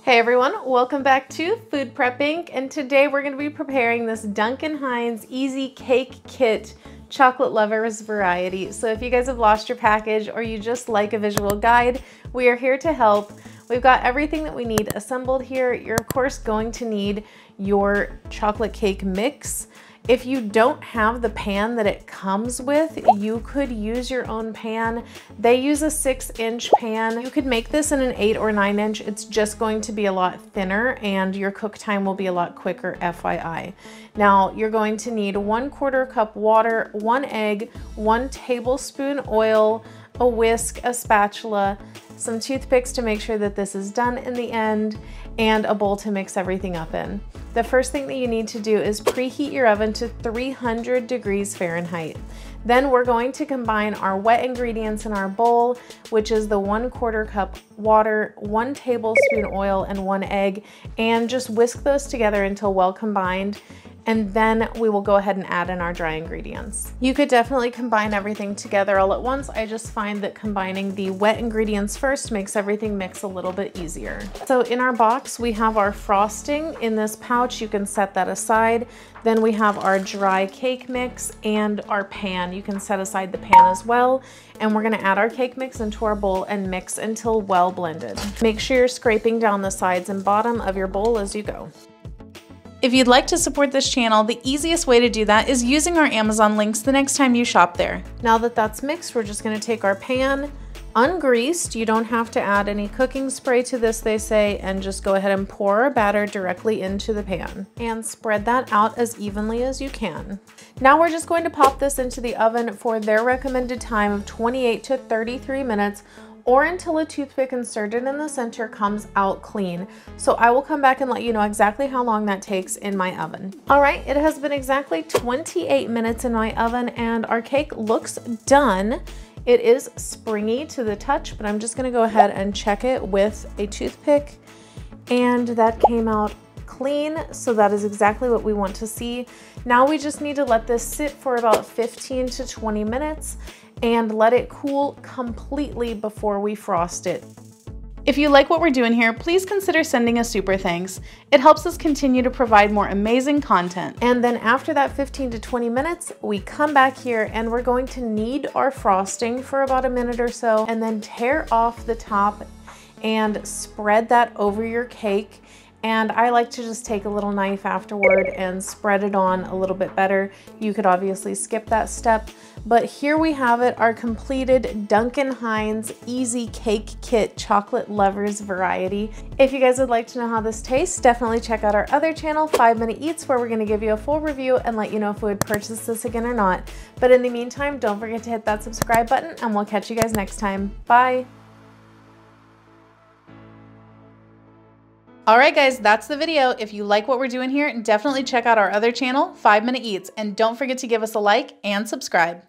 Hey everyone, welcome back to Food Prep Inc. And today we're going to be preparing this Duncan Hines Easy Cake Kit Chocolate Lovers variety. So if you guys have lost your package or you just like a visual guide, we are here to help. We've got everything that we need assembled here. You're of course going to need your chocolate cake mix. If you don't have the pan that it comes with, you could use your own pan. They use a 6-inch pan. You could make this in an 8 or 9-inch. It's just going to be a lot thinner and your cook time will be a lot quicker, FYI. Now, you're going to need 1/4 cup water, 1 egg, 1 tablespoon oil, a whisk, a spatula, some toothpicks to make sure that this is done in the end, and a bowl to mix everything up in. The first thing that you need to do is preheat your oven to 300 degrees Fahrenheit. Then we're going to combine our wet ingredients in our bowl, which is the 1/4 cup water, 1 tablespoon oil, and 1 egg, and just whisk those together until well combined. And then we will go ahead and add in our dry ingredients. You could definitely combine everything together all at once. I just find that combining the wet ingredients first makes everything mix a little bit easier. So in our box, we have our frosting in this pouch. You can set that aside. Then we have our dry cake mix and our pan. You can set aside the pan as well. And we're gonna add our cake mix into our bowl and mix until well blended. Make sure you're scraping down the sides and bottom of your bowl as you go. If you'd like to support this channel, the easiest way to do that is using our Amazon links the next time you shop there. Now that that's mixed, we're just gonna take our pan, ungreased, you don't have to add any cooking spray to this, they say, and just go ahead and pour our batter directly into the pan and spread that out as evenly as you can. Now we're just going to pop this into the oven for their recommended time of 28 to 33 minutes, or until a toothpick inserted in the center comes out clean. So I will come back and let you know exactly how long that takes in my oven. All right, it has been exactly 28 minutes in my oven and our cake looks done. It is springy to the touch, but I'm just gonna go ahead and check it with a toothpick, and that came out clean, so that is exactly what we want to see. Now we just need to let this sit for about 15 to 20 minutes and let it cool completely before we frost it. If you like what we're doing here, please consider sending a super thanks. It helps us continue to provide more amazing content. And then after that 15 to 20 minutes, we come back here and we're going to knead our frosting for about a minute or so and then tear off the top and spread that over your cake. And I like to just take a little knife afterward and spread it on a little bit better. You could obviously skip that step, but here we have it, our completed Duncan Hines Easy Cake Kit Chocolate Lovers variety. If you guys would like to know how this tastes, definitely check out our other channel, 5-Minute Eats, where we're gonna give you a full review and let you know if we would purchase this again or not. But in the meantime, don't forget to hit that subscribe button and we'll catch you guys next time. Bye. Alright guys, that's the video. If you like what we're doing here, definitely check out our other channel, 5-Minute Eats, and don't forget to give us a like and subscribe.